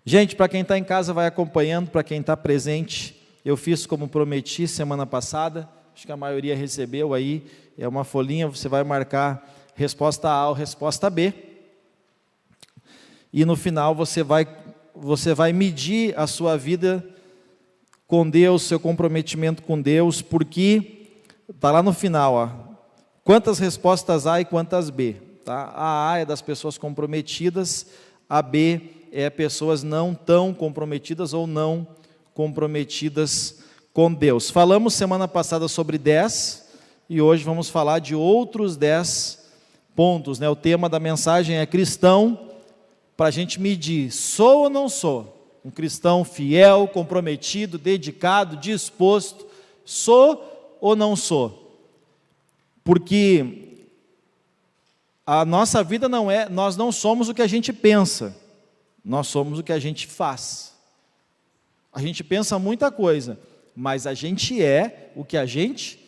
Gente, para quem está em casa vai acompanhando, para quem está presente, eu fiz como prometi semana passada, acho que a maioria recebeu aí, é uma folhinha, você vai marcar resposta A ou resposta B, e no final você vai medir a sua vida com Deus, seu comprometimento com Deus, porque está lá no final, ó, quantas respostas A e quantas B. Tá? A é das pessoas comprometidas, a B é pessoas não tão comprometidas ou não comprometidas com Deus. Falamos semana passada sobre 10 e hoje vamos falar de outros 10 pontos. Né? O tema da mensagem é cristão, para a gente medir, sou ou não sou? Um cristão fiel, comprometido, dedicado, disposto, sou ou não sou? Porque a nossa vida nós não somos o que a gente pensa, nós somos o que a gente faz. A gente pensa muita coisa, mas a gente é o que a gente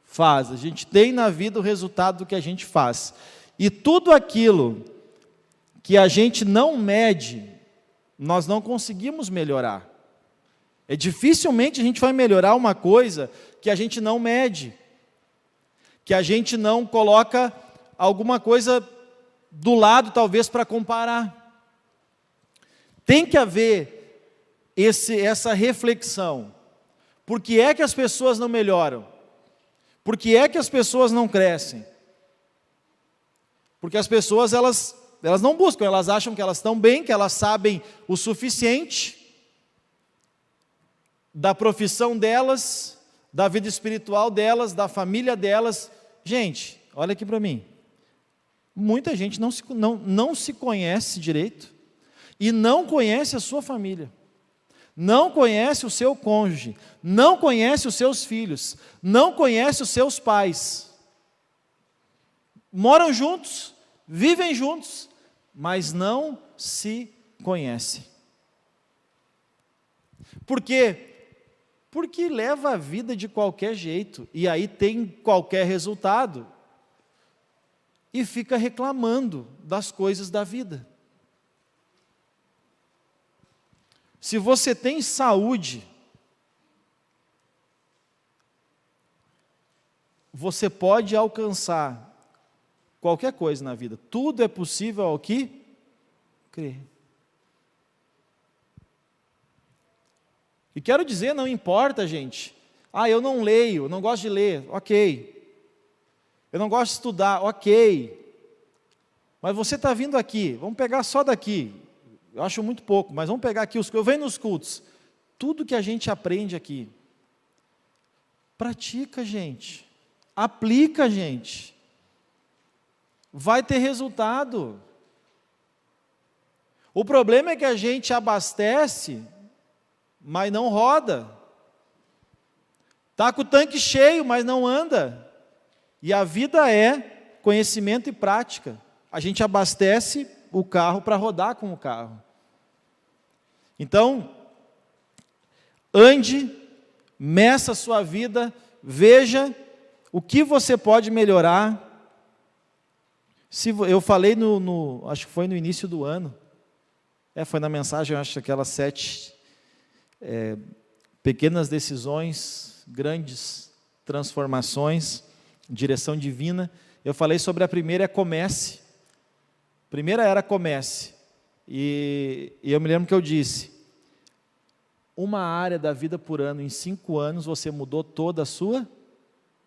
faz. A gente tem na vida o resultado do que a gente faz. E tudo aquilo que a gente não mede, nós não conseguimos melhorar. Dificilmente a gente vai melhorar uma coisa que a gente não mede, que a gente não coloca alguma coisa do lado, talvez, para comparar. Tem que haver essa reflexão. Por que é que as pessoas não melhoram? Por que é que as pessoas não crescem? Porque as pessoas, elas não buscam, elas acham que elas estão bem, que elas sabem o suficiente da profissão delas, da vida espiritual delas, da família delas. Gente, olha aqui para mim. Muita gente não se conhece direito e não conhece a sua família. Não conhece o seu cônjuge, não conhece os seus filhos, não conhece os seus pais. Moram juntos, vivem juntos, mas não se conhecem. Por quê? Porque leva a vida de qualquer jeito, e aí tem qualquer resultado, e fica reclamando das coisas da vida. Se você tem saúde, você pode alcançar qualquer coisa na vida. Tudo é possível ao que crer. E quero dizer, não importa, gente. Eu não leio, eu não gosto de ler. Ok. Eu não gosto de estudar. Ok. Mas você está vindo aqui, vamos pegar só daqui. Eu acho muito pouco, mas vamos pegar aqui, eu venho nos cultos. Tudo que a gente aprende aqui, pratica, gente. Aplica, gente. Vai ter resultado. O problema é que a gente abastece, mas não roda. Está com o tanque cheio, mas não anda. E a vida é conhecimento e prática. A gente abastece o carro para rodar com o carro. Então, ande, meça a sua vida, veja o que você pode melhorar. Eu falei acho que foi no início do ano, foi na mensagem, acho, aquelas 7 pequenas decisões, grandes transformações, direção divina. Eu falei sobre a primeira, comece. A primeira era comece. E eu me lembro que eu disse, uma área da vida por ano, em 5 anos, você mudou toda a sua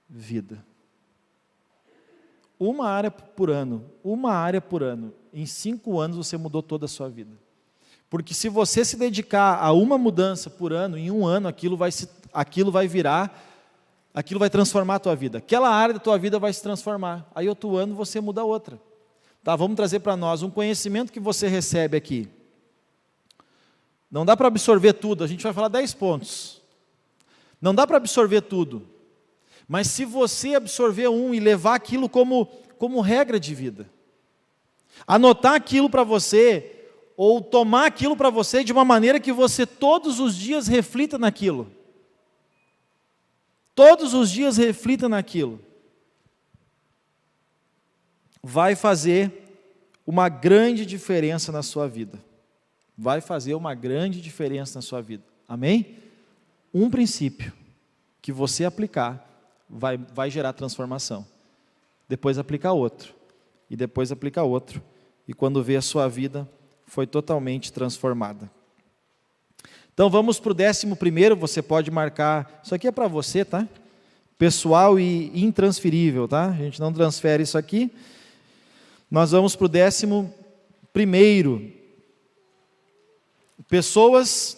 vida. Uma área por ano, em 5 anos você mudou toda a sua vida. Porque se você se dedicar a uma mudança por ano, em 1 ano aquilo vai transformar a tua vida. Aquela área da tua vida vai se transformar. Aí outro ano você muda outra. Tá, vamos trazer para nós um conhecimento que você recebe aqui. Não dá para absorver tudo, a gente vai falar 10 pontos. Não dá para absorver tudo. Mas se você absorver e levar aquilo como regra de vida, anotar aquilo para você, ou tomar aquilo para você de uma maneira que você todos os dias reflita naquilo. Todos os dias reflita naquilo. Vai fazer uma grande diferença na sua vida. vai fazer uma grande diferença na sua vida. Amém? Um princípio que você aplicar vai gerar transformação. Depois aplica outro. E depois aplica outro. E quando vê, a sua vida foi totalmente transformada. Então vamos para o 11º, você pode marcar, isso aqui é para você, tá? Pessoal e intransferível, tá? A gente não transfere isso aqui. Nós vamos para o 11º. Pessoas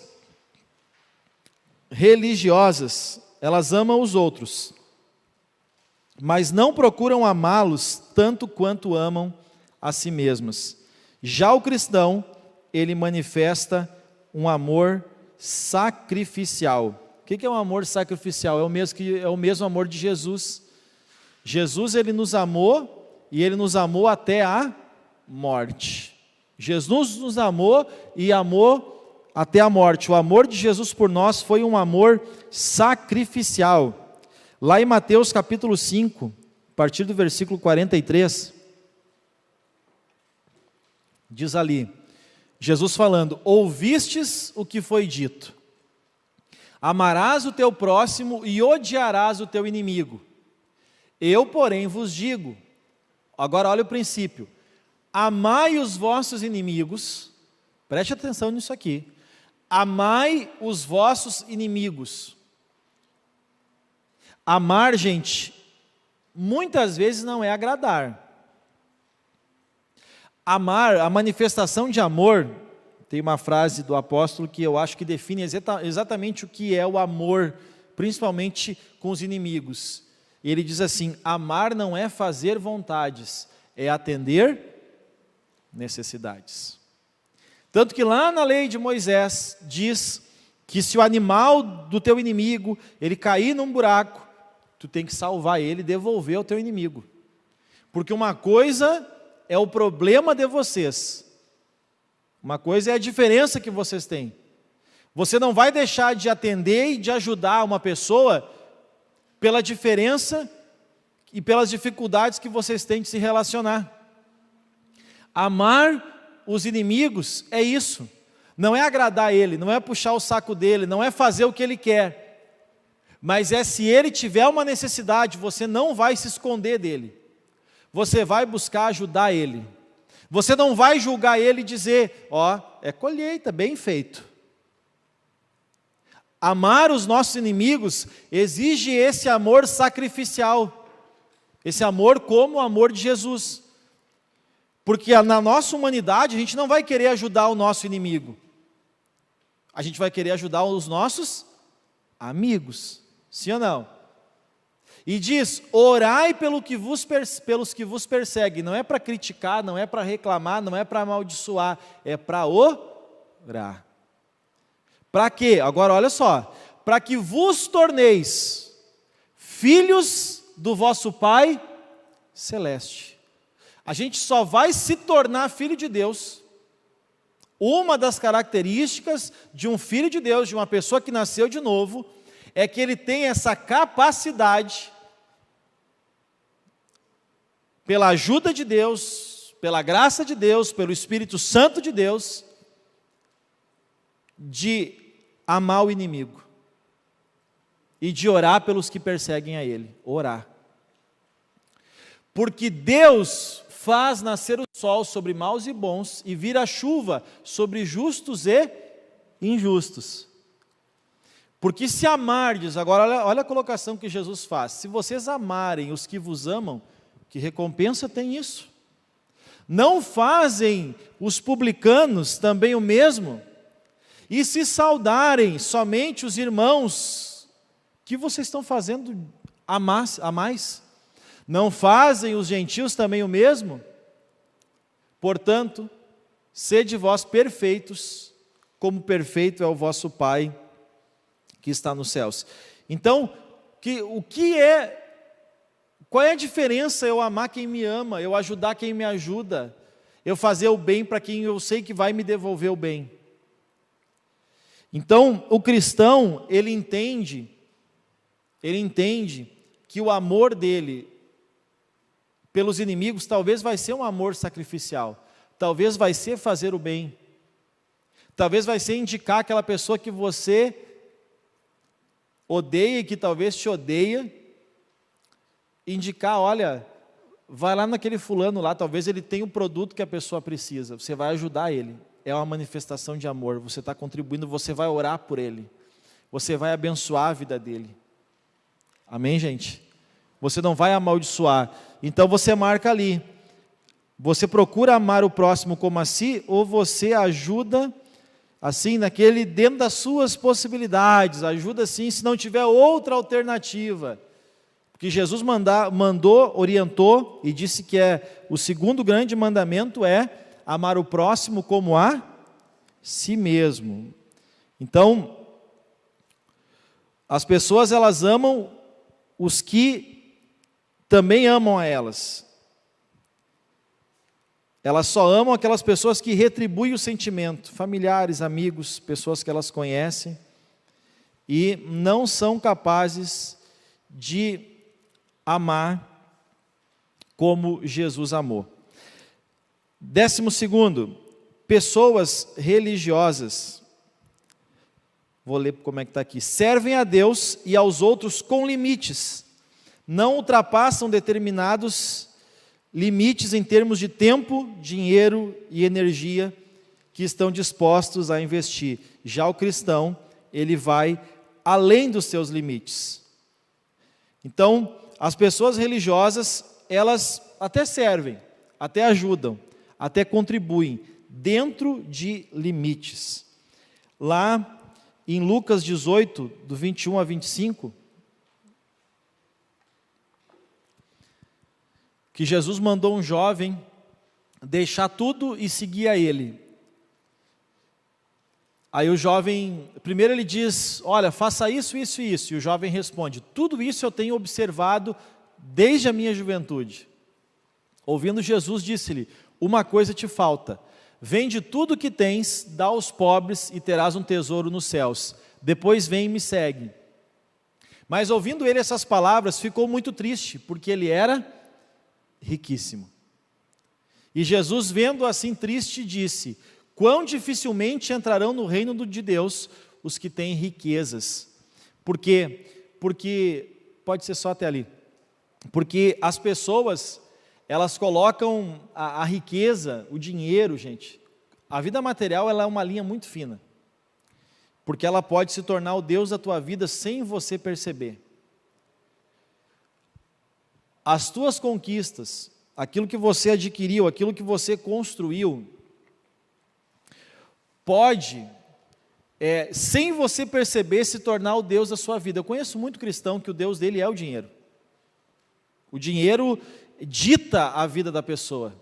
religiosas, elas amam os outros, mas não procuram amá-los tanto quanto amam a si mesmas. Já o cristão, ele manifesta um amor sacrificial. O que é um amor sacrificial? É o mesmo amor de Jesus. Jesus, ele nos amou, e ele nos amou até a morte. Jesus nos amou e amou até a morte. O amor de Jesus por nós foi um amor sacrificial. Lá em Mateus capítulo 5, a partir do versículo 43, diz ali, Jesus falando: ouvistes o que foi dito, amarás o teu próximo e odiarás o teu inimigo. Eu, porém, vos digo, agora olha o princípio, amai os vossos inimigos, preste atenção nisso aqui, amai os vossos inimigos. Amar, gente, muitas vezes não é agradar. Amar, a manifestação de amor, tem uma frase do apóstolo que eu acho que define exatamente o que é o amor, principalmente com os inimigos. Ele diz assim: amar não é fazer vontades, é atender necessidades. Tanto que lá na lei de Moisés diz que se o animal do teu inimigo, ele cair num buraco, tu tem que salvar ele e devolver ao teu inimigo. Porque uma coisa é o problema de vocês, uma coisa é a diferença que vocês têm. Você não vai deixar de atender e de ajudar uma pessoa pela diferença e pelas dificuldades que vocês têm de se relacionar. Amar os inimigos é isso, não é agradar ele, não é puxar o saco dele, não é fazer o que ele quer, mas é se ele tiver uma necessidade, você não vai se esconder dele, você vai buscar ajudar ele, você não vai julgar ele e dizer, ó, é colheita, bem feito. Amar os nossos inimigos exige esse amor sacrificial, esse amor como o amor de Jesus, porque na nossa humanidade a gente não vai querer ajudar o nosso inimigo, a gente vai querer ajudar os nossos amigos, sim ou não? E diz, orai pelos que vos perseguem, não é para criticar, não é para reclamar, não é para amaldiçoar, é para orar. Para quê? Agora olha só, para que vos torneis filhos do vosso Pai Celeste. A gente só vai se tornar filho de Deus. Uma das características de um filho de Deus, de uma pessoa que nasceu de novo, é que ele tem essa capacidade, pela ajuda de Deus, pela graça de Deus, pelo Espírito Santo de Deus, de amar o inimigo e de orar pelos que perseguem a ele, orar. Porque Deus faz nascer o sol sobre maus e bons e vira chuva sobre justos e injustos. Porque se amardes, agora olha a colocação que Jesus faz, se vocês amarem os que vos amam, que recompensa tem isso? Não fazem os publicanos também o mesmo? E se saudarem somente os irmãos, que vocês estão fazendo a mais? Não fazem os gentios também o mesmo? Portanto, sede vós perfeitos, como perfeito é o vosso Pai que está nos céus. Então, qual é a diferença eu amar quem me ama, eu ajudar quem me ajuda, eu fazer o bem para quem eu sei que vai me devolver o bem? Então, o cristão, ele entende que o amor dele pelos inimigos talvez vai ser um amor sacrificial, talvez vai ser fazer o bem, Talvez vai ser indicar aquela pessoa que você odeia e que talvez te odeia, indicar, olha, vai lá naquele fulano lá, talvez ele tenha o produto que a pessoa precisa, você vai ajudar ele, é uma manifestação de amor, você está contribuindo, você vai orar por ele, você vai abençoar a vida dele, amém, gente? Você não vai amaldiçoar, então você marca ali, você procura amar o próximo como a si, ou você ajuda, assim, dentro das suas possibilidades, ajuda assim, se não tiver outra alternativa, porque Jesus mandou, orientou, e disse que o segundo grande mandamento é amar o próximo como a si mesmo. Então, as pessoas elas amam os que também amam a elas. Elas só amam aquelas pessoas que retribuem o sentimento, familiares, amigos, pessoas que elas conhecem, e não são capazes de amar como Jesus amou. 12º, pessoas religiosas, vou ler como é que está aqui, servem a Deus e aos outros com limites, não ultrapassam determinados limites em termos de tempo, dinheiro e energia que estão dispostos a investir. Já o cristão, ele vai além dos seus limites. Então, as pessoas religiosas, elas até servem, até ajudam, até contribuem, dentro de limites. Lá em Lucas 18, do 21 a 25, que Jesus mandou um jovem deixar tudo e seguir a ele. Aí o jovem, primeiro ele diz, olha, faça isso, isso e isso. E o jovem responde, tudo isso eu tenho observado desde a minha juventude. Ouvindo Jesus, disse-lhe, uma coisa te falta, vende tudo que tens, dá aos pobres e terás um tesouro nos céus. Depois vem e me segue. Mas ouvindo ele essas palavras, ficou muito triste, porque ele era riquíssimo. E Jesus, vendo assim triste, disse, quão dificilmente entrarão no reino de Deus os que têm riquezas. Por quê? Porque, pode ser só até ali, porque as pessoas, elas colocam a riqueza, o dinheiro, gente, a vida material ela é uma linha muito fina, porque ela pode se tornar o Deus da tua vida sem você perceber. As tuas conquistas, aquilo que você adquiriu, aquilo que você construiu, pode, sem você perceber, se tornar o Deus da sua vida. Eu conheço muito cristão que o Deus dele é o dinheiro. O dinheiro dita a vida da pessoa,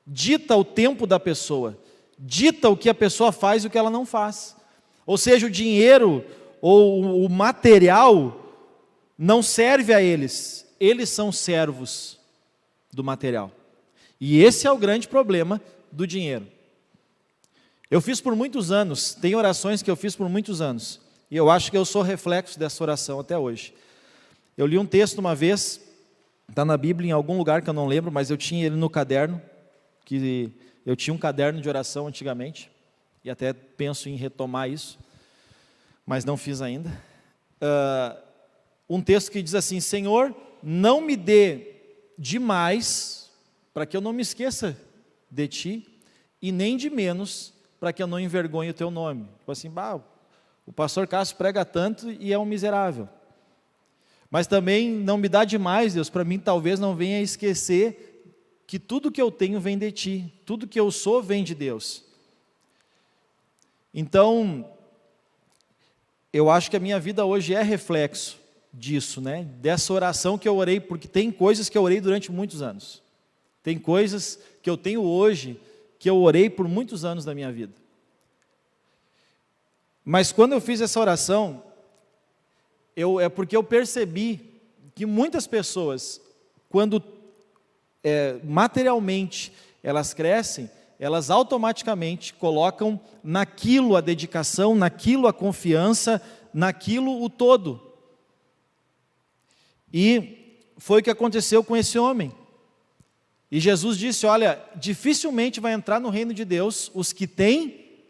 dita o tempo da pessoa, dita o que a pessoa faz e o que ela não faz. Ou seja, o dinheiro ou o material não serve a eles. Eles são servos do material. E esse é o grande problema do dinheiro. Eu fiz por muitos anos, tem orações que eu fiz por muitos anos, e eu acho que eu sou reflexo dessa oração até hoje. Eu li um texto uma vez, está na Bíblia em algum lugar que eu não lembro, mas eu tinha ele no caderno, que eu tinha um caderno de oração antigamente, e até penso em retomar isso, mas não fiz ainda. Um texto que diz assim, Senhor, não me dê demais, para que eu não me esqueça de Ti, e nem de menos, para que eu não envergonhe o Teu nome. Tipo assim, o pastor Cássio prega tanto e é um miserável. Mas também não me dá demais, Deus, para mim talvez não venha a esquecer que tudo que eu tenho vem de Ti, tudo que eu sou vem de Deus. Então, eu acho que a minha vida hoje é reflexo disso, né? Dessa oração que eu orei, porque tem coisas que eu orei durante muitos anos. Tem coisas que eu tenho hoje, que eu orei por muitos anos da minha vida. Mas quando eu fiz essa oração, é porque eu percebi que muitas pessoas, quando materialmente elas crescem, elas automaticamente colocam naquilo a dedicação, naquilo a confiança, naquilo o todo. E foi o que aconteceu com esse homem. E Jesus disse, olha, dificilmente vai entrar no reino de Deus os que têm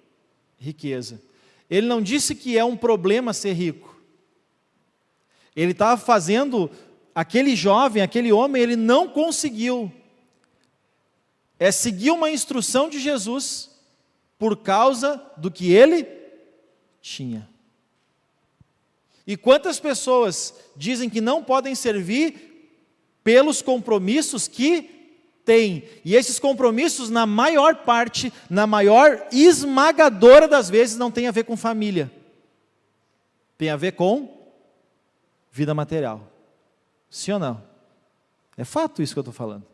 riqueza. Ele não disse que é um problema ser rico. Ele estava fazendo, aquele jovem, aquele homem, ele não conseguiu seguir uma instrução de Jesus por causa do que ele tinha. E quantas pessoas dizem que não podem servir pelos compromissos que têm? E esses compromissos, na maior parte, na maior esmagadora das vezes, não tem a ver com família. Tem a ver com vida material. Sim ou não? É fato isso que eu estou falando.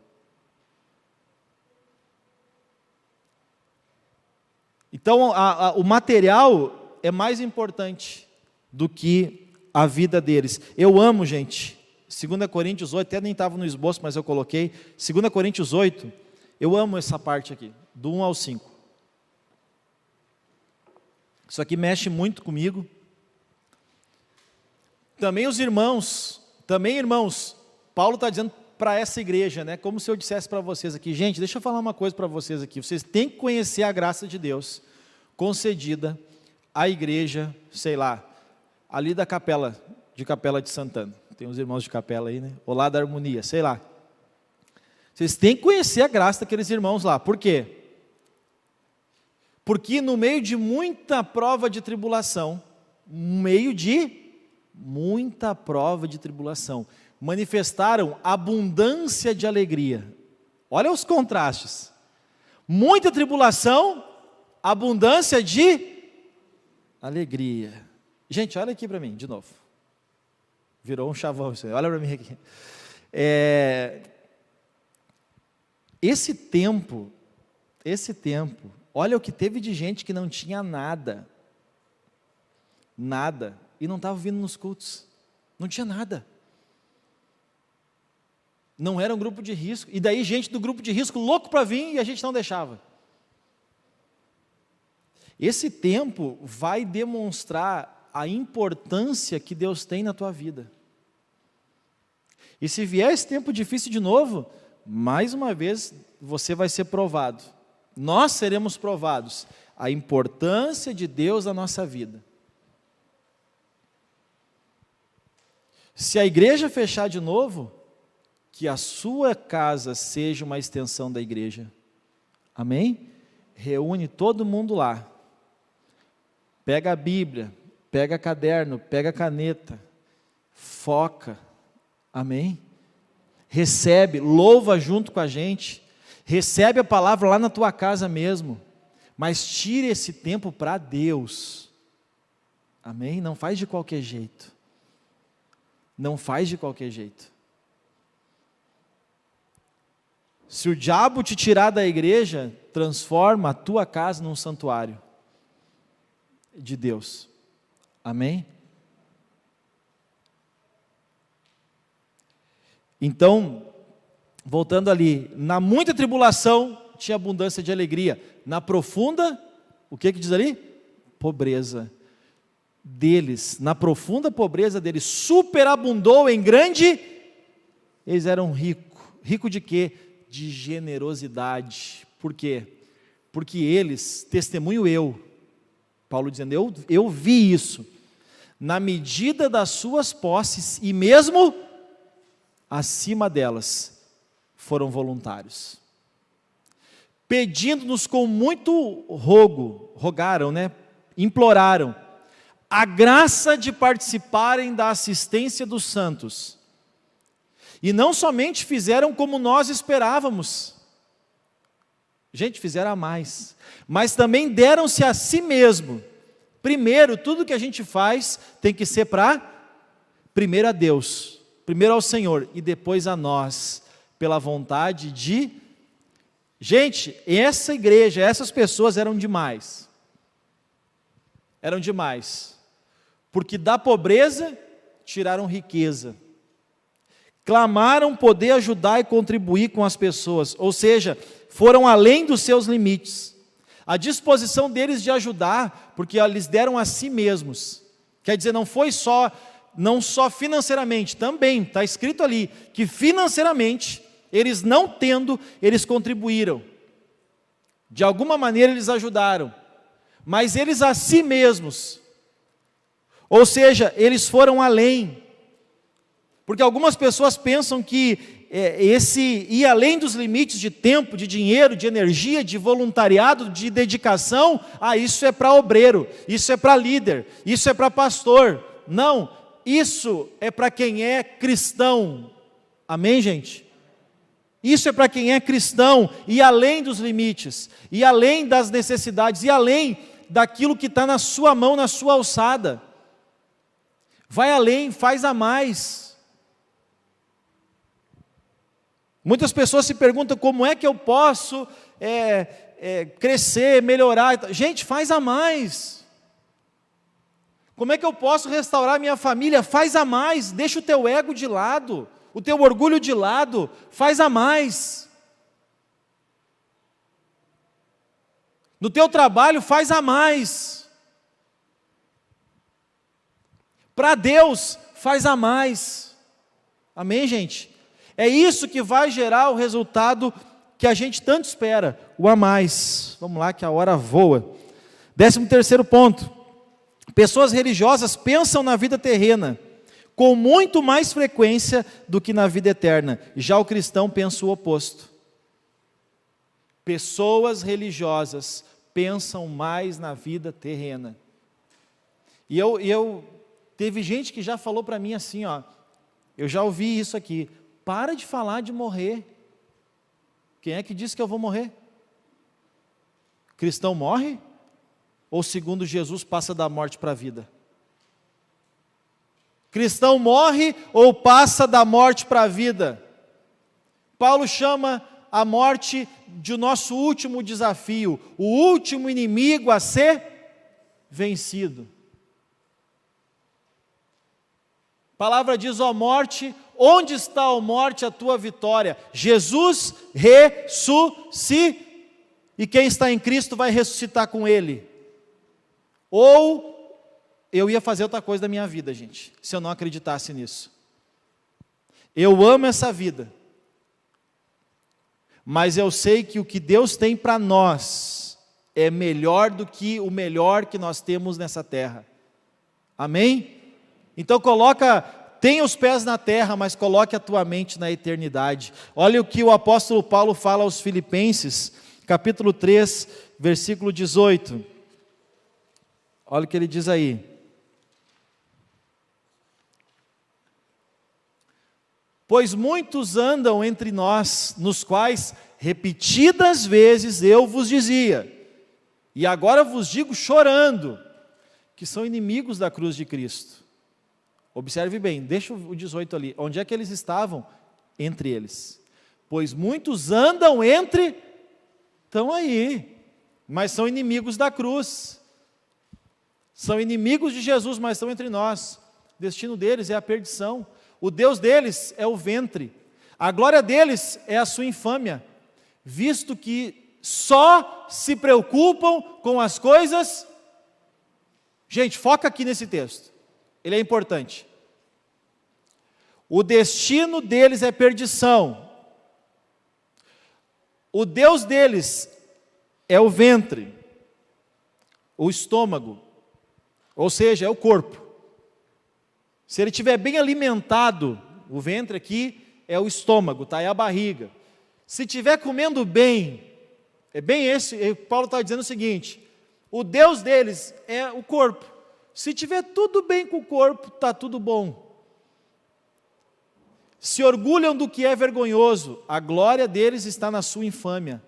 Então, o material é mais importante do que a vida deles. Eu amo, gente, 2 Coríntios 8, até nem estava no esboço, mas eu coloquei, 2 Coríntios 8, eu amo essa parte aqui, do 1 ao 5. Isso aqui mexe muito comigo. Também irmãos, Paulo está dizendo para essa igreja, né, como se eu dissesse para vocês aqui, gente, deixa eu falar uma coisa para vocês aqui, vocês têm que conhecer a graça de Deus, concedida à igreja, sei lá, ali da Capela de Santana, tem uns irmãos de Capela aí, né, ou lá da Harmonia, sei lá, vocês têm que conhecer a graça daqueles irmãos lá, por quê? Porque no meio de muita prova de tribulação, manifestaram abundância de alegria. Olha os contrastes. Muita tribulação, abundância de alegria. Gente, olha aqui para mim, de novo. Virou um chavão isso aí. Olha para mim aqui. Esse tempo, olha o que teve de gente que não tinha nada, e não estava vindo nos cultos, não tinha nada. Não era um grupo de risco, e daí gente do grupo de risco louco para vir e a gente não deixava. Esse tempo vai demonstrar a importância que Deus tem na tua vida. E se vier esse tempo difícil de novo, mais uma vez você vai ser provado. Nós seremos provados. A importância de Deus na nossa vida. Se a igreja fechar de novo, que a sua casa seja uma extensão da igreja. Amém? Reúne todo mundo lá. Pega a Bíblia, pega caderno, pega caneta, foca. Amém? Recebe, louva junto com a gente. Recebe a palavra lá na tua casa mesmo. Mas tire esse tempo para Deus. Amém? Não faz de qualquer jeito. Não faz de qualquer jeito. Se o diabo te tirar da igreja, transforma a tua casa num santuário de Deus. Amém? Então, voltando ali, na muita tribulação tinha abundância de alegria, na profunda, o que diz ali? Pobreza deles, na profunda pobreza deles, superabundou em grande, eles eram ricos. Rico de quê? De generosidade. Por quê? Porque eles, testemunho eu, Paulo dizendo, eu vi isso, na medida das suas posses, e mesmo acima delas, foram voluntários, pedindo-nos com muito rogaram, né? Imploraram, a graça de participarem da assistência dos santos, e não somente fizeram como nós esperávamos, gente, fizeram a mais, mas também deram-se a si mesmo. Primeiro, tudo que a gente faz tem que ser primeiro a Deus, primeiro ao Senhor, e depois a nós, pela vontade de... Gente, essa igreja, essas pessoas eram demais, porque da pobreza tiraram riqueza, clamaram poder ajudar e contribuir com as pessoas, ou seja, foram além dos seus limites, a disposição deles de ajudar, porque eles deram a si mesmos, quer dizer, não só financeiramente, também, está escrito ali, que financeiramente, eles não tendo, eles contribuíram, de alguma maneira eles ajudaram, mas eles a si mesmos. Ou seja, eles foram além. Porque algumas pessoas pensam que esse ir além dos limites de tempo, de dinheiro, de energia, de voluntariado, de dedicação, isso é para obreiro, isso é para líder, isso é para pastor. Não, isso é para quem é cristão. Amém, gente? Isso é para quem é cristão, e além dos limites, e além das necessidades, e além daquilo que está na sua mão, na sua alçada. Vai além, faz a mais. Muitas pessoas se perguntam como é que eu posso crescer, melhorar. Gente, faz a mais. Como é que eu posso restaurar minha família? Faz a mais, deixa o teu ego de lado, o teu orgulho de lado, faz a mais. No teu trabalho, faz a mais. Para Deus, faz a mais. Amém, gente? É isso que vai gerar o resultado que a gente tanto espera, o a mais. Vamos lá que a hora voa. 13º ponto. Pessoas religiosas pensam na vida terrena com muito mais frequência do que na vida eterna. Já o cristão pensa o oposto. Pessoas religiosas pensam mais na vida terrena. E eu teve gente que já falou para mim assim, eu já ouvi isso aqui, para de falar de morrer. Quem é que disse que eu vou morrer? Cristão morre? Ou segundo Jesus passa da morte para a vida? Cristão morre ou passa da morte para a vida? Paulo chama a morte de o nosso último desafio, o último inimigo a ser vencido. A palavra diz, ó morte, onde está, ó morte, a tua vitória? Jesus ressuscitou, e quem está em Cristo vai ressuscitar com Ele. Ou eu ia fazer outra coisa da minha vida, gente, se eu não acreditasse nisso. Eu amo essa vida, mas eu sei que o que Deus tem para nós é melhor do que o melhor que nós temos nessa terra. Amém? Então tenha os pés na terra, mas coloque a tua mente na eternidade. Olha o que o apóstolo Paulo fala aos Filipenses, capítulo 3, versículo 18. Olha o que ele diz aí. Pois muitos andam entre nós, nos quais repetidas vezes eu vos dizia, e agora vos digo chorando, que são inimigos da cruz de Cristo. Observe bem, deixa o 18 ali. Onde é que eles estavam? Entre eles. Pois muitos andam estão aí, mas são inimigos da cruz. São inimigos de Jesus, mas estão entre nós. O destino deles é a perdição. O Deus deles é o ventre. A glória deles é a sua infâmia, visto que só se preocupam com as coisas. Gente, foca aqui nesse texto. Ele é importante. O destino deles é perdição. O Deus deles é o ventre, o estômago, ou seja, é o corpo. Se ele estiver bem alimentado, o ventre aqui é o estômago, é a barriga. Se estiver comendo bem, é bem esse, Paulo está dizendo o seguinte, o Deus deles é o corpo. Se tiver tudo bem com o corpo, está tudo bom. Se orgulham do que é vergonhoso, a glória deles está na sua infâmia.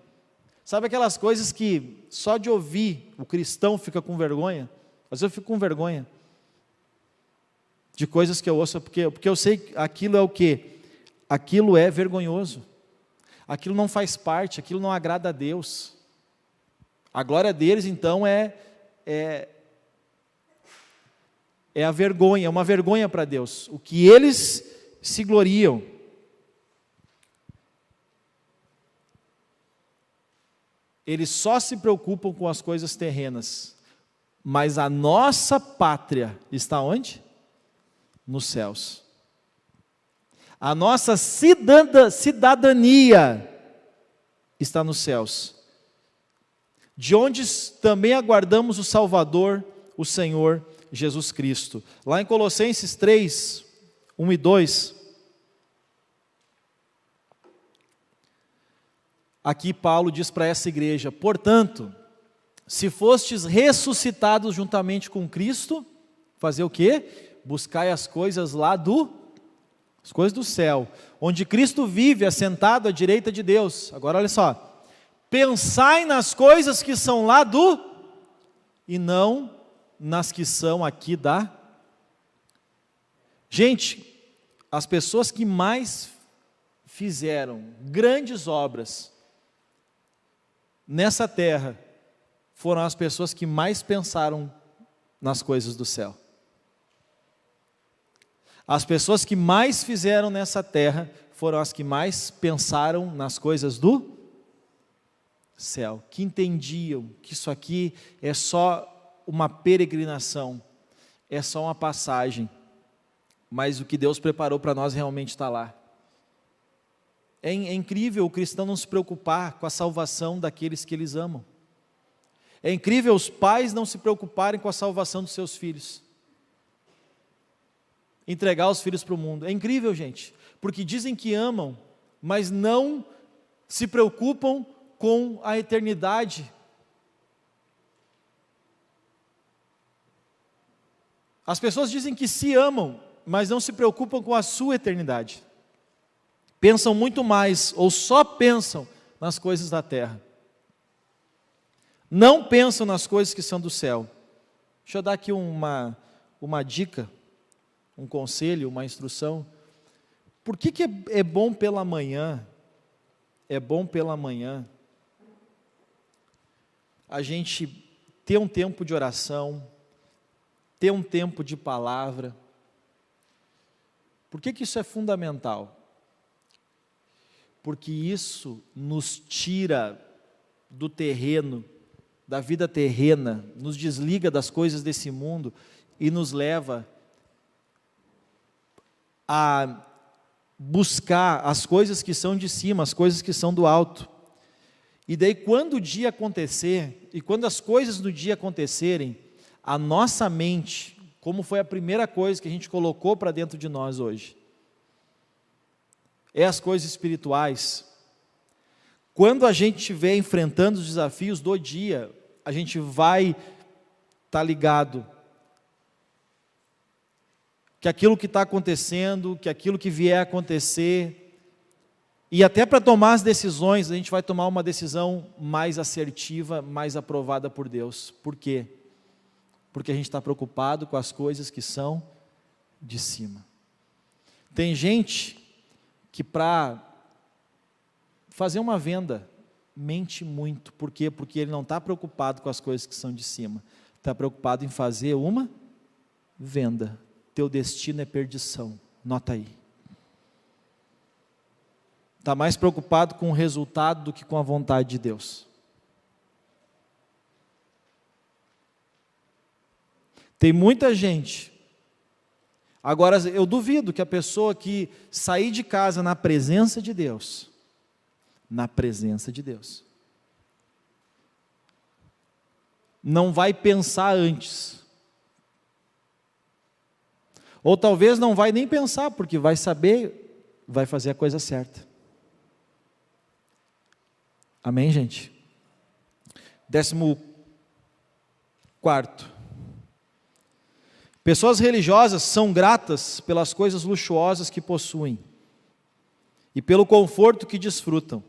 Sabe aquelas coisas que só de ouvir o cristão fica com vergonha? Às vezes eu fico com vergonha de coisas que eu ouço, porque eu sei que aquilo é o quê? Aquilo é vergonhoso. Aquilo não faz parte, aquilo não agrada a Deus. A glória deles, então, é a vergonha, é uma vergonha para Deus. O que eles se gloriam. Eles só se preocupam com as coisas terrenas. Mas a nossa pátria está onde? Nos céus. A nossa cidadania está nos céus. de onde também aguardamos o Salvador, o Senhor Jesus Cristo. Lá em Colossenses 3, 1 e 2, aqui Paulo diz para essa igreja: portanto, se fostes ressuscitados juntamente com Cristo, fazer o quê? Buscai as coisas lá as coisas do céu, onde Cristo vive assentado à direita de Deus. Agora olha só: pensai nas coisas que são lá e não nas que são aqui Gente, as pessoas que mais fizeram grandes obras nessa terra foram as pessoas que mais pensaram nas coisas do céu. As pessoas que mais fizeram nessa terra foram as que mais pensaram nas coisas do céu, que entendiam que isso aqui é só uma peregrinação, é só uma passagem, mas o que Deus preparou para nós realmente está lá. É incrível o cristão não se preocupar com a salvação daqueles que eles amam. É incrível os pais não se preocuparem com a salvação dos seus filhos. Entregar os filhos para o mundo. É incrível, gente, porque dizem que amam, mas não se preocupam com a eternidade. As pessoas dizem que se amam, mas não se preocupam com a sua eternidade. Pensam muito mais, ou só pensam nas coisas da terra. Não pensam nas coisas que são do céu. Deixa eu dar aqui uma dica, um conselho, uma instrução. Por que é bom pela manhã? É bom pela manhã a gente ter um tempo de oração, ter um tempo de palavra. Por que isso é fundamental? Porque isso nos tira do terreno, da vida terrena, nos desliga das coisas desse mundo e nos leva a buscar as coisas que são de cima, as coisas que são do alto. E daí quando o dia acontecer, e quando as coisas do dia acontecerem, a nossa mente, como foi a primeira coisa que a gente colocou para dentro de nós hoje, é as coisas espirituais. Quando a gente estiver enfrentando os desafios do dia, a gente vai estar ligado que aquilo que está acontecendo, que aquilo que vier a acontecer, e até para tomar as decisões, a gente vai tomar uma decisão mais assertiva, mais aprovada por Deus. Por quê? Porque a gente está preocupado com as coisas que são de cima. Tem gente que para fazer uma venda, mente muito. Por quê? Porque ele não está preocupado com as coisas que são de cima. Está preocupado em fazer uma venda. Teu destino é perdição. Nota aí. Está mais preocupado com o resultado do que com a vontade de Deus. Tem muita gente. Agora, eu duvido que a pessoa que sair de casa na presença de Deus, não vai pensar antes. Ou talvez não vai nem pensar, porque vai saber, vai fazer a coisa certa. Amém, gente? 14º. Pessoas religiosas são gratas pelas coisas luxuosas que possuem e pelo conforto que desfrutam.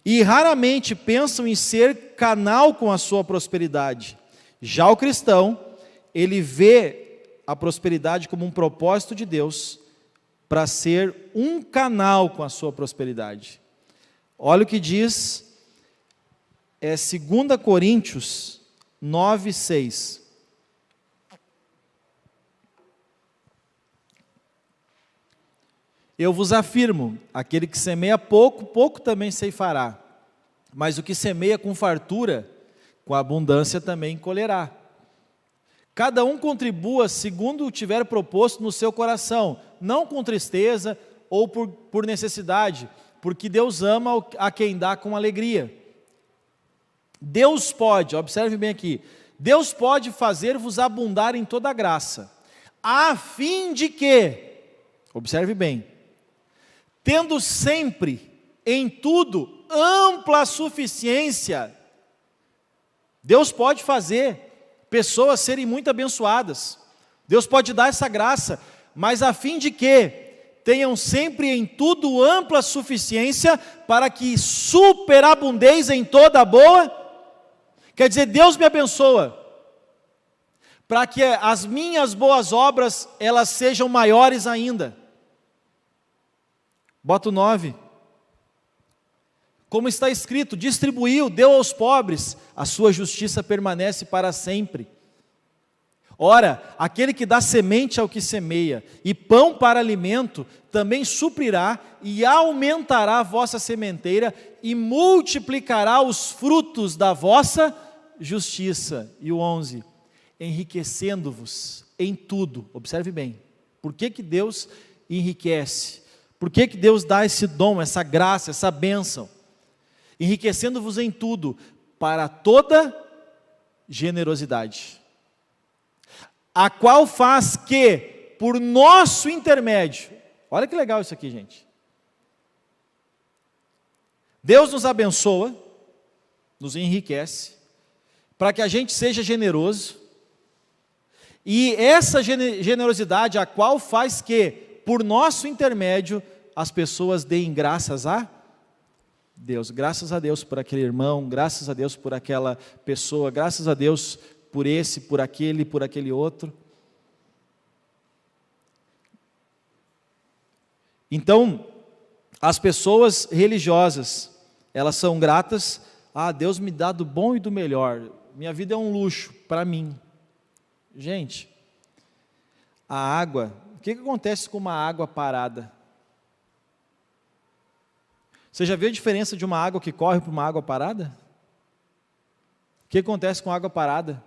E raramente pensam em ser canal com a sua prosperidade. Já o cristão, ele vê a prosperidade como um propósito de Deus para ser um canal com a sua prosperidade. Olha o que diz 2 Coríntios 9:6. Eu vos afirmo, aquele que semeia pouco, pouco também ceifará. Mas o que semeia com fartura, com abundância também colherá. Cada um contribua segundo o tiver proposto no seu coração, não com tristeza ou por necessidade, porque Deus ama a quem dá com alegria. Deus pode, observe bem aqui, Deus pode fazer-vos abundar em toda graça, a fim de que, observe bem, tendo sempre, em tudo, ampla suficiência, Deus pode fazer pessoas serem muito abençoadas, Deus pode dar essa graça, mas a fim de que tenham sempre em tudo ampla suficiência, para que superabundeis em toda boa. Quer dizer, Deus me abençoa, para que as minhas boas obras, elas sejam maiores ainda. Bota o 9. Como está escrito, distribuiu, deu aos pobres, a sua justiça permanece para sempre. Ora, aquele que dá semente ao que semeia, e pão para alimento, também suprirá e aumentará a vossa sementeira, e multiplicará os frutos da vossa justiça. E o 11, enriquecendo-vos em tudo. Observe bem, por que Deus enriquece? Por que Deus dá esse dom, essa graça, essa bênção? Enriquecendo-vos em tudo, para toda generosidade, a qual faz que, por nosso intermédio, olha que legal isso aqui, gente, Deus nos abençoa, nos enriquece, para que a gente seja generoso, e essa generosidade, a qual faz que, por nosso intermédio, as pessoas deem graças a Deus. Graças a Deus por aquele irmão, graças a Deus por aquela pessoa, graças a Deus por esse, por aquele outro. Então, as pessoas religiosas, elas são gratas, Deus me dá do bom e do melhor, minha vida é um luxo para mim. Gente, a água, o que acontece com uma água parada? Você já viu a diferença de uma água que corre para uma água parada? O que acontece com a água parada?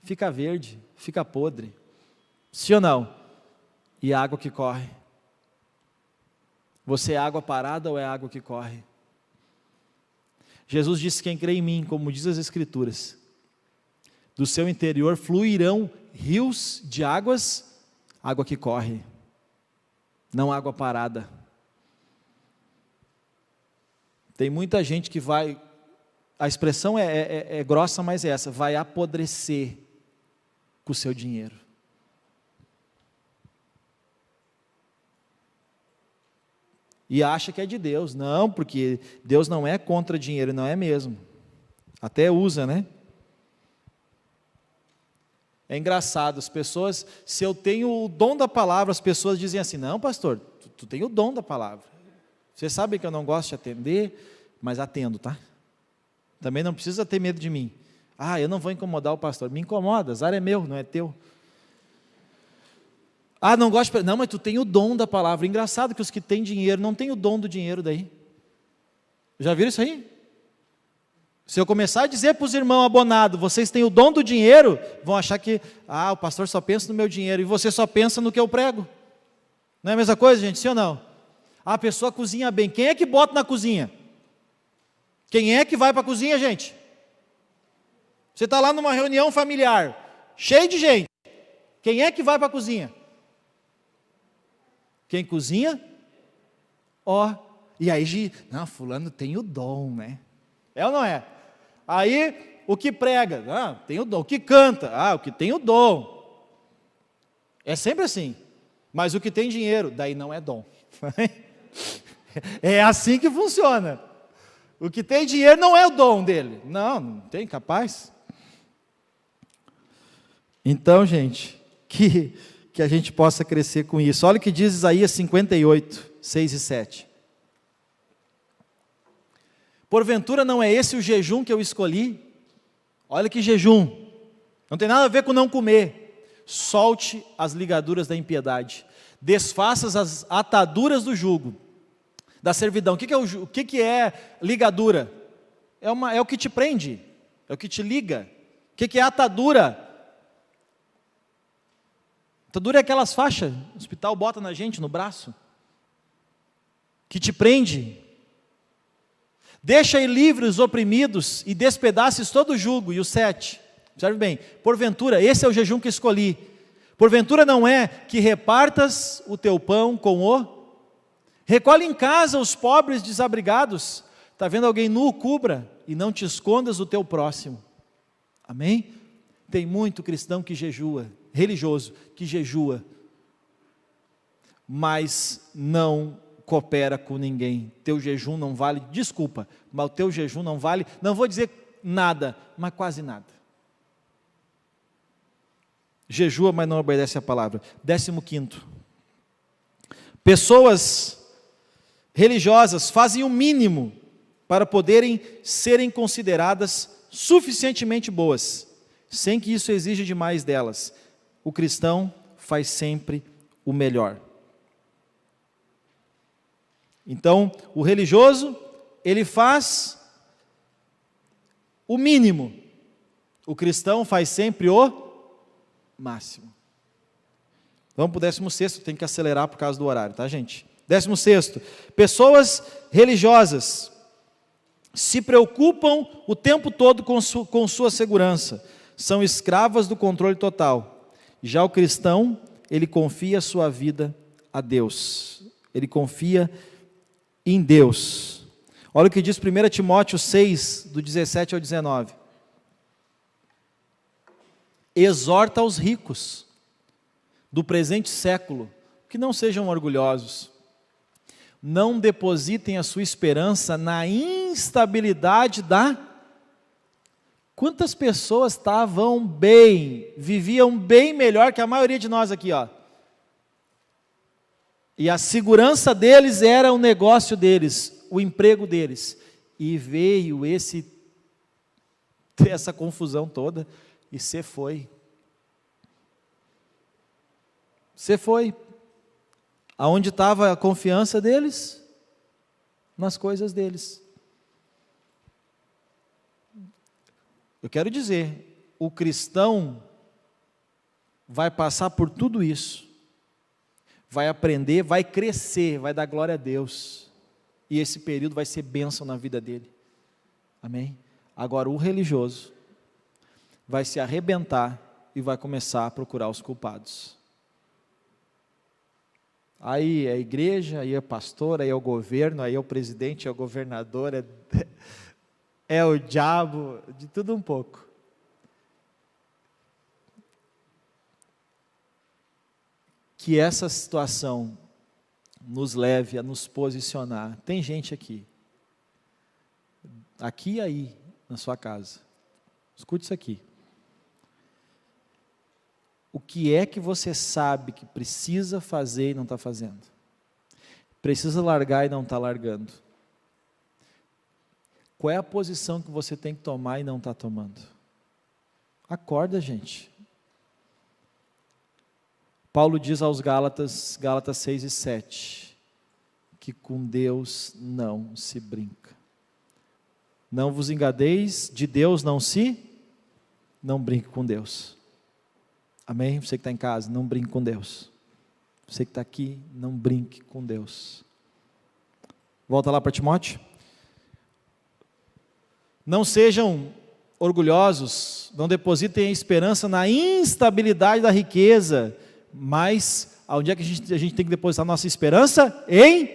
Fica verde, fica podre. Sim ou não? E a água que corre? Você é água parada ou é água que corre? Jesus disse: quem crê em mim, como diz as Escrituras, do seu interior fluirão rios de águas, água que corre, não água parada. Tem muita gente que vai, a expressão é grossa, mas é essa, vai apodrecer com o seu dinheiro. E acha que é de Deus. Não, porque Deus não é contra dinheiro, não é mesmo. Até usa, né? É engraçado, as pessoas, se eu tenho o dom da palavra, as pessoas dizem assim: não, pastor, tu tem o dom da palavra. Você sabe que eu não gosto de atender, mas atendo, tá? Também não precisa ter medo de mim. Eu não vou incomodar o pastor. Me incomoda, azar é meu, não é teu. Não gosto de... Não, mas tu tem o dom da palavra. Engraçado que os que têm dinheiro não têm o dom do dinheiro daí. Já viram isso aí? Se eu começar a dizer para os irmãos abonados, vocês têm o dom do dinheiro, vão achar que, o pastor só pensa no meu dinheiro, e você só pensa no que eu prego. Não é a mesma coisa, gente? Sim ou não? A pessoa cozinha bem. Quem é que bota na cozinha? Quem é que vai para a cozinha, gente? Você está lá numa reunião familiar, cheio de gente. Quem é que vai para a cozinha? Quem cozinha? E aí, não, fulano tem o dom, né? É ou não é? Aí, o que prega? Tem o dom. O que canta? O que tem o dom. É sempre assim. Mas o que tem dinheiro, daí não é dom. É assim que funciona. O que tem dinheiro não é o dom dele. Não tem, capaz. Então, gente, que a gente possa crescer com isso. Olha o que diz Isaías 58, 6 e 7. Porventura não é esse o jejum que eu escolhi? Olha que jejum. Não tem nada a ver com não comer. Solte as ligaduras da impiedade. Desfaça as ataduras do jugo, da servidão. O que é ligadura? É o que te prende, é o que te liga. O que é atadura? Atadura é aquelas faixas, o hospital bota na gente, no braço, que te prende. Deixa ir livres os oprimidos e despedaces todo o jugo. E o 7, observe bem, porventura, esse é o jejum que escolhi, porventura não é que repartas o teu pão com o... Recolhe em casa os pobres desabrigados. Está vendo alguém nu, cubra, e não te escondas do teu próximo. Amém? Tem muito cristão que jejua, religioso, que jejua, mas não coopera com ninguém. Teu jejum não vale, desculpa, mas o teu jejum não vale, não vou dizer nada, mas quase nada. Jejua, mas não obedece a palavra. 15º. Pessoas religiosas fazem o mínimo para poderem serem consideradas suficientemente boas, sem que isso exija demais delas. O cristão faz sempre o melhor. Então, o religioso, ele faz o mínimo. O cristão faz sempre o máximo. Vamos para o 16º, tem que acelerar por causa do horário, tá, gente? 16º, pessoas religiosas se preocupam o tempo todo com sua segurança, são escravas do controle total. Já o cristão, ele confia a sua vida a Deus, ele confia em Deus. Olha o que diz 1 Timóteo 6, do 17 ao 19. Exorta os ricos do presente século, que não sejam orgulhosos, não depositem a sua esperança na instabilidade da... Quantas pessoas estavam bem, viviam bem melhor que a maioria de nós aqui, ó. E a segurança deles era o negócio deles, o emprego deles. E veio essa confusão toda, e você foi. Você foi. Aonde estava a confiança deles? Nas coisas deles. Eu quero dizer, o cristão vai passar por tudo isso, vai aprender, vai crescer, vai dar glória a Deus, e esse período vai ser bênção na vida dele, amém? Agora o religioso vai se arrebentar e vai começar a procurar os culpados. Aí é a igreja, aí é o pastor, aí é o governo, aí é o presidente, é o governador, é o diabo, de tudo um pouco. Que essa situação nos leve a nos posicionar. Tem gente aqui e aí, na sua casa. Escute isso aqui. O que é que você sabe que precisa fazer e não está fazendo? Precisa largar e não está largando? Qual é a posição que você tem que tomar e não está tomando? Acorda, gente. Paulo diz aos Gálatas 6 e 7, que com Deus não se brinca. Não vos engadeis, de Deus não brinque com Deus. Amém? Você que está em casa, não brinque com Deus. Você que está aqui, não brinque com Deus. Volta lá para Timóteo. Não sejam orgulhosos, não depositem a esperança na instabilidade da riqueza, mas onde é que a gente tem que depositar nossa esperança? Em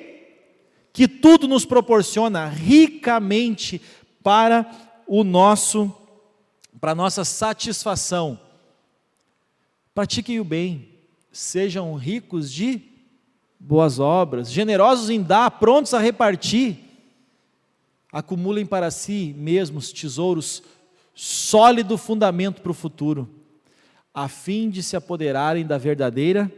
que tudo nos proporciona ricamente para a nossa satisfação. Pratiquem o bem, sejam ricos de boas obras, generosos em dar, prontos a repartir. Acumulem para si mesmos tesouros, sólido fundamento para o futuro, a fim de se apoderarem da verdadeira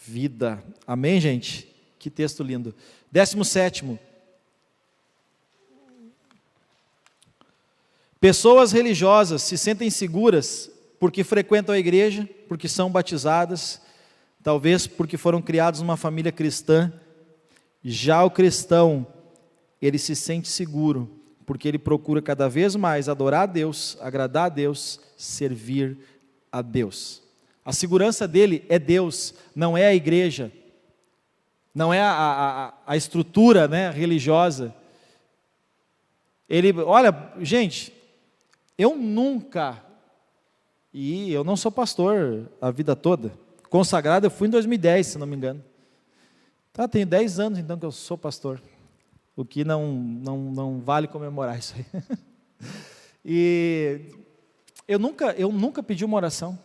vida. Amém, gente? Que texto lindo. 17º. Pessoas religiosas se sentem seguras porque frequentam a igreja, porque são batizadas, talvez porque foram criados numa família cristã. Já o cristão, ele se sente seguro, porque ele procura cada vez mais adorar a Deus, agradar a Deus, servir a Deus. A segurança dele é Deus, não é a igreja, não é a estrutura, né, religiosa. Olha, gente, eu nunca, e eu não sou pastor a vida toda, consagrado eu fui em 2010, se não me engano. Tá, tenho 10 anos então que eu sou pastor, o que não vale comemorar isso aí. E eu nunca pedi uma oração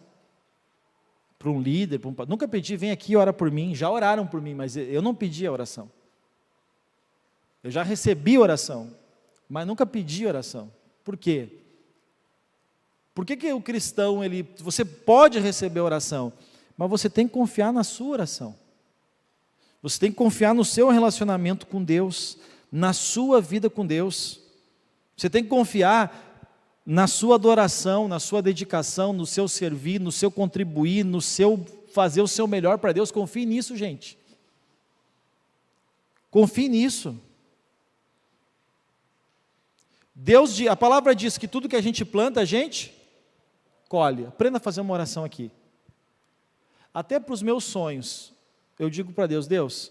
para um líder, nunca pedi, vem aqui e ora por mim. Já oraram por mim, mas eu não pedi a oração. Eu já recebi oração, mas nunca pedi oração. Por quê? Por que o cristão, você pode receber oração, mas você tem que confiar na sua oração. Você tem que confiar no seu relacionamento com Deus, na sua vida com Deus. Você tem que confiar na sua adoração, na sua dedicação, no seu servir, no seu contribuir, no seu fazer o seu melhor para Deus. Confie nisso, gente. Confie nisso. A palavra diz que tudo que a gente planta, a gente colhe. Aprenda a fazer uma oração aqui. Até para os meus sonhos, eu digo para Deus, Deus,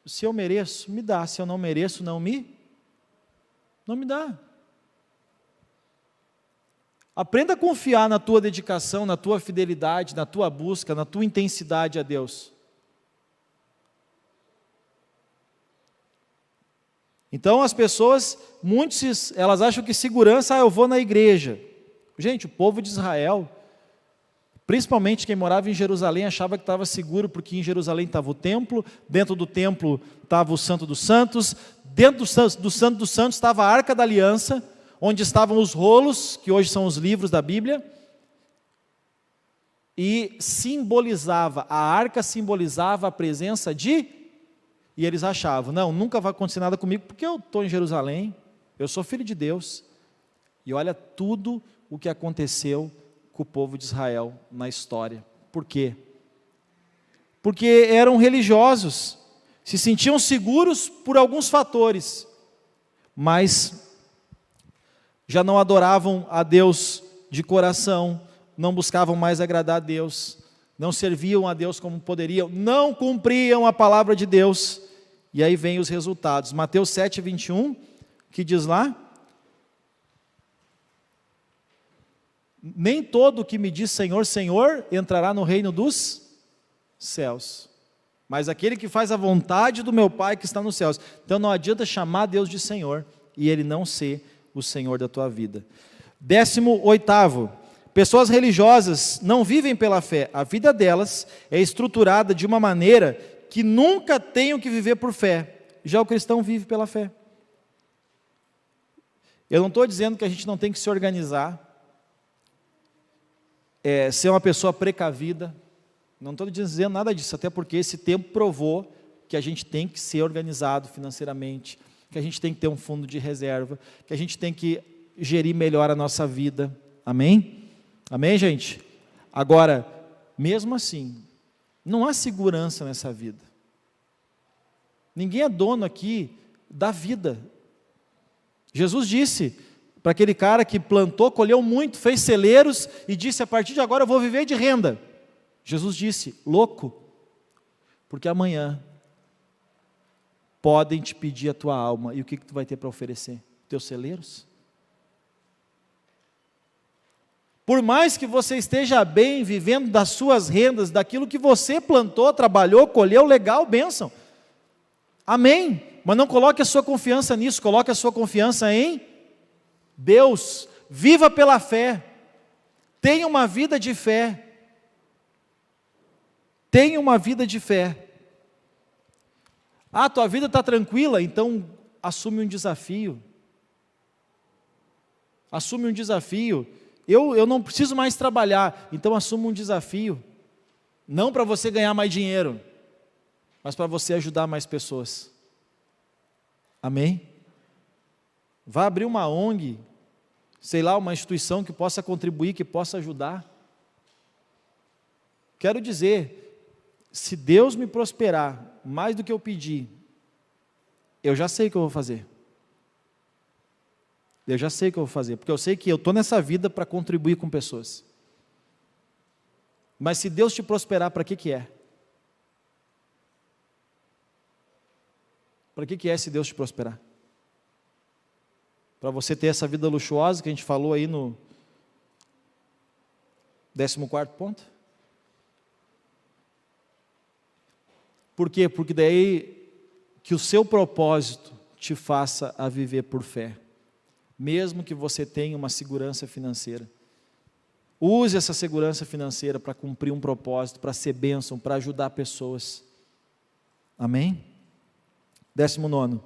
se eu mereço, me dá. Se eu não mereço, não me dá. Aprenda a confiar na tua dedicação, na tua fidelidade, na tua busca, na tua intensidade a Deus. Então as pessoas, elas acham que segurança, eu vou na igreja. Gente, o povo de Israel, principalmente quem morava em Jerusalém, achava que estava seguro, porque em Jerusalém estava o templo, dentro do templo estava o Santo dos Santos, dentro do Santo dos Santos estava a Arca da Aliança, onde estavam os rolos, que hoje são os livros da Bíblia, e a arca simbolizava a presença e eles achavam, não, nunca vai acontecer nada comigo, porque eu estou em Jerusalém, eu sou filho de Deus, e olha tudo o que aconteceu com o povo de Israel na história. Por quê? Porque eram religiosos, se sentiam seguros por alguns fatores, mas já não adoravam a Deus de coração, não buscavam mais agradar a Deus, não serviam a Deus como poderiam, não cumpriam a palavra de Deus, e aí vem os resultados. Mateus 7:21, que diz lá, nem todo o que me diz Senhor, Senhor, entrará no reino dos céus, mas aquele que faz a vontade do meu Pai que está nos céus. Então não adianta chamar Deus de Senhor, e Ele não ser o Senhor da tua vida. 18º, pessoas religiosas não vivem pela fé, a vida delas é estruturada de uma maneira que nunca tenham que viver por fé, já o cristão vive pela fé. Eu não estou dizendo que a gente não tem que se organizar, ser uma pessoa precavida, não estou dizendo nada disso, até porque esse tempo provou que a gente tem que ser organizado financeiramente, que a gente tem que ter um fundo de reserva, que a gente tem que gerir melhor a nossa vida, amém? Amém, gente? Agora, mesmo assim, não há segurança nessa vida, ninguém é dono aqui da vida. Jesus disse para aquele cara que plantou, colheu muito, fez celeiros, e disse, a partir de agora eu vou viver de renda. Jesus disse, louco, porque amanhã podem te pedir a tua alma, e o que tu vai ter para oferecer? Teus celeiros? Por mais que você esteja bem, vivendo das suas rendas, daquilo que você plantou, trabalhou, colheu, legal, bênção, amém, mas não coloque a sua confiança nisso, coloque a sua confiança em Deus, viva pela fé, tenha uma vida de fé, tenha uma vida de fé. Tua vida está tranquila, então assume um desafio. Assume um desafio. Eu não preciso mais trabalhar, então assuma um desafio. Não para você ganhar mais dinheiro, mas para você ajudar mais pessoas. Amém? Vá abrir uma ONG, sei lá, uma instituição que possa contribuir, que possa ajudar. Quero dizer, se Deus me prosperar mais do que eu pedi, eu já sei o que eu vou fazer. Eu já sei o que eu vou fazer, porque eu sei que eu estou nessa vida para contribuir com pessoas. Mas se Deus te prosperar, para que é? Para que é se Deus te prosperar? para você ter essa vida luxuosa que a gente falou aí no 14º ponto? Por quê? Porque daí que o seu propósito te faça a viver por fé, mesmo que você tenha uma segurança financeira. Use essa segurança financeira para cumprir um propósito, para ser bênção, para ajudar pessoas. Amém? 19.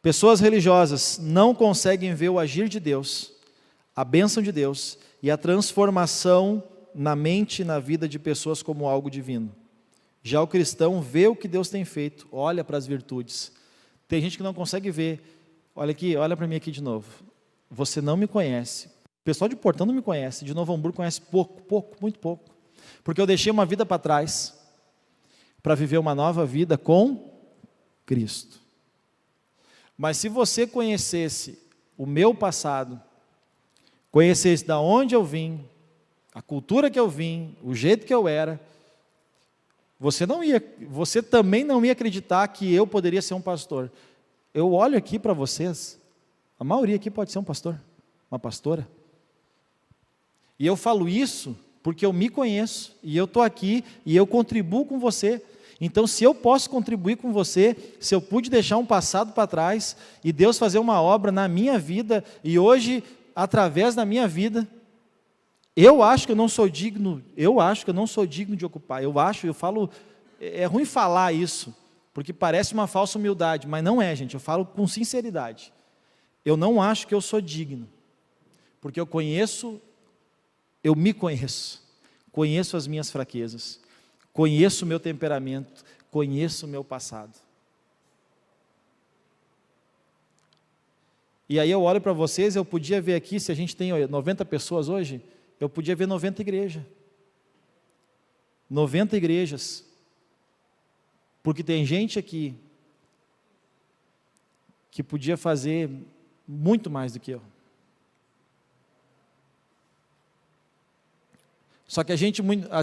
Pessoas religiosas não conseguem ver o agir de Deus, a bênção de Deus e a transformação na mente e na vida de pessoas como algo divino. Já o cristão vê o que Deus tem feito, olha para as virtudes. Tem gente que não consegue ver. Olha aqui, olha para mim aqui de novo. Você não me conhece. O pessoal de Portão não me conhece, de Novo Hamburgo conhece pouco, muito pouco. Porque eu deixei uma vida para trás para viver uma nova vida com Cristo. Mas se você conhecesse o meu passado, conhecesse de onde eu vim, a cultura que eu vim, o jeito que eu era, você também não ia acreditar que eu poderia ser um pastor. Eu olho aqui para vocês, a maioria aqui pode ser um pastor, uma pastora. E eu falo isso porque eu me conheço, e eu estou aqui, e eu contribuo com você. Então, se eu posso contribuir com você, se eu pude deixar um passado para trás, e Deus fazer uma obra na minha vida, e hoje, através da minha vida, eu acho que eu não sou digno de ocupar, eu falo, é ruim falar isso, porque parece uma falsa humildade, mas não é, gente, eu falo com sinceridade. Eu não acho que eu sou digno, porque eu me conheço as minhas fraquezas, conheço o meu temperamento, conheço o meu passado. E aí eu olho para vocês, eu podia ver aqui, se a gente tem 90 pessoas hoje, eu podia ver 90 igrejas. 90 igrejas. Porque tem gente aqui que podia fazer muito mais do que eu. Só que às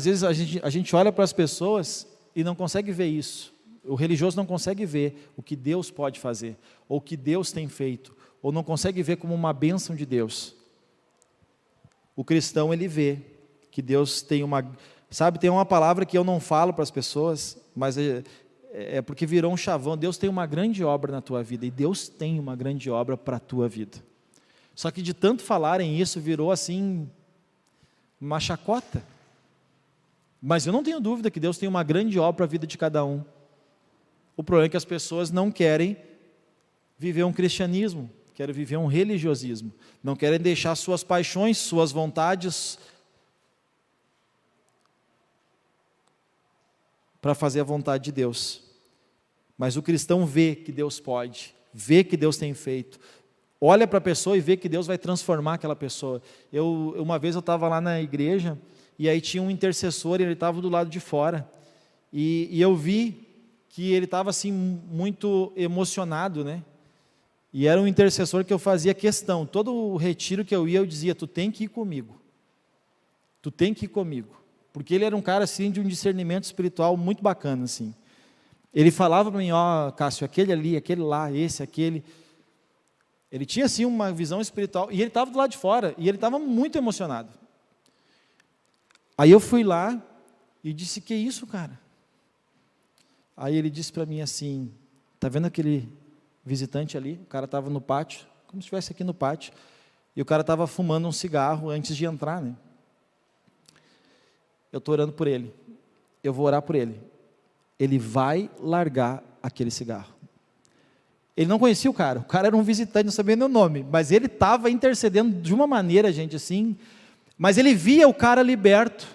vezes a gente olha para as pessoas e não consegue ver isso. O religioso não consegue ver o que Deus pode fazer, ou o que Deus tem feito, ou não consegue ver como uma bênção de Deus. O cristão, ele vê que Deus tem tem uma palavra que eu não falo para as pessoas, mas é porque virou um chavão. Deus tem uma grande obra na tua vida, e Deus tem uma grande obra para a tua vida. Só que de tanto falarem isso, virou assim uma chacota. Mas eu não tenho dúvida que Deus tem uma grande obra para a vida de cada um. O problema é que as pessoas não querem viver um cristianismo, querem viver um religiosismo, não querem deixar suas paixões, suas vontades para fazer a vontade de Deus. Mas o cristão vê que Deus pode, vê que Deus tem feito, olha para a pessoa e vê que Deus vai transformar aquela pessoa. Uma vez eu estava lá na igreja, e aí tinha um intercessor, e ele estava do lado de fora, e eu vi que ele estava assim muito emocionado, né? E era um intercessor que eu fazia questão, todo o retiro que eu ia, eu dizia, tu tem que ir comigo, porque ele era um cara assim de um discernimento espiritual muito bacana, assim. Ele falava para mim, Cássio, aquele ali, aquele lá, esse, aquele. Ele tinha assim uma visão espiritual, e ele estava do lado de fora, e ele estava muito emocionado. Aí eu fui lá e disse, que isso, cara? Aí ele disse para mim assim, tá vendo aquele visitante ali? O cara estava no pátio, como se estivesse aqui no pátio, e o cara estava fumando um cigarro antes de entrar, né? Eu estou orando por ele, eu vou orar por ele. Ele vai largar aquele cigarro. Ele não conhecia o cara era um visitante, não sabia nem o nome, mas ele estava intercedendo de uma maneira, gente, assim, mas ele via o cara liberto,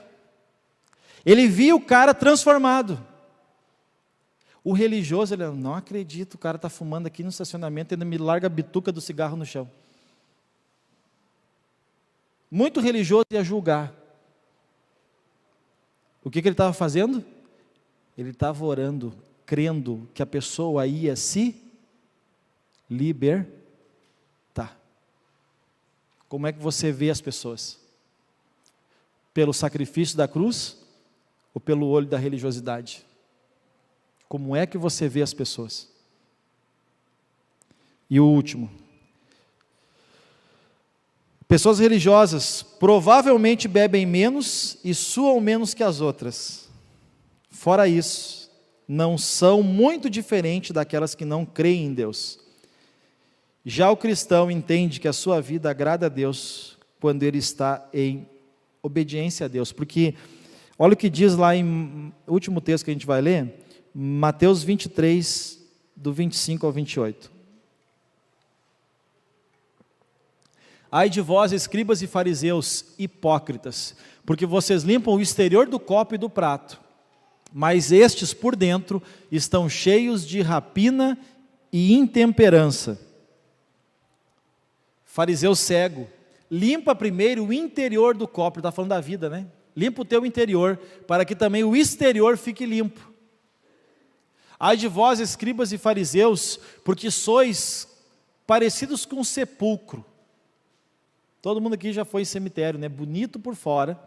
ele via o cara transformado. O religioso, ele não acredito, o cara está fumando aqui no estacionamento e ainda me larga a bituca do cigarro no chão. Muito religioso ia julgar. O que ele estava fazendo? Ele estava orando, crendo que a pessoa ia se libertar. Como é que você vê as pessoas? Pelo sacrifício da cruz ou pelo olho da religiosidade? Como é que você vê as pessoas? E o último, Pessoas religiosas provavelmente bebem menos e suam menos que as outras. Fora isso, não são muito diferentes daquelas que não creem em Deus. Já o cristão entende que a sua vida agrada a Deus quando ele está em obediência a Deus. Porque, olha o que diz lá em último texto que a gente vai ler, Mateus 23, do 25 ao 28. Ai de vós, escribas e fariseus, hipócritas, porque vocês limpam o exterior do copo e do prato, mas estes por dentro estão cheios de rapina e intemperança. Fariseu cego, limpa primeiro o interior do copo, está falando da vida, né? Limpa o teu interior, para que também o exterior fique limpo. Ai de vós, escribas e fariseus, porque sois parecidos com um sepulcro. Todo mundo aqui já foi em cemitério, né? Bonito por fora,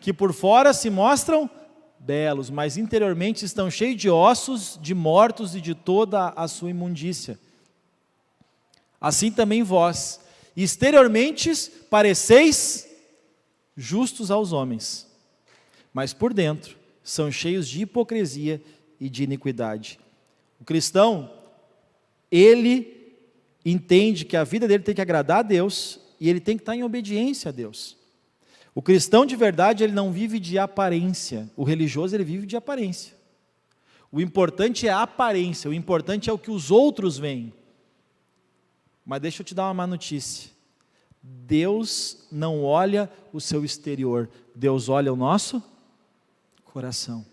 que por fora se mostram belos, mas interiormente estão cheios de ossos, de mortos e de toda a sua imundícia. Assim também vós, exteriormente pareceis justos aos homens, mas por dentro são cheios de hipocrisia e de iniquidade. O cristão, ele entende que a vida dele tem que agradar a Deus, e ele tem que estar em obediência a Deus. O cristão de verdade, ele não vive de aparência. O religioso, ele vive de aparência. O importante é a aparência, o importante é o que os outros veem. Mas deixa eu te dar uma má notícia. Deus não olha o seu exterior, Deus olha o nosso coração.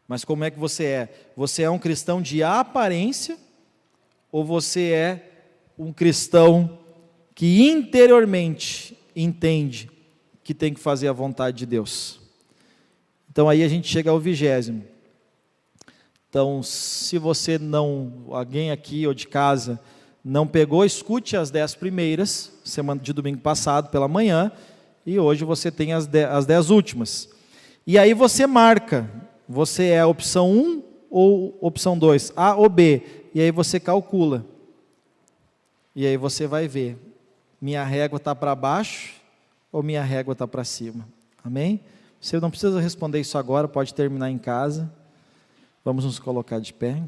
Mas como é que você é? Você é um cristão de aparência, ou você é um cristão que interiormente entende que tem que fazer a vontade de Deus? Então aí a gente chega ao 20º. Então, se você não, alguém aqui ou de casa, não pegou, escute as 10 primeiras, semana de domingo passado pela manhã, e hoje você tem as 10 últimas. E aí você marca, você é a opção 1 ou opção 2, A ou B, e aí você calcula. E aí você vai ver, minha régua está para baixo ou minha régua está para cima? Amém? Você não precisa responder isso agora, pode terminar em casa. Vamos nos colocar de pé.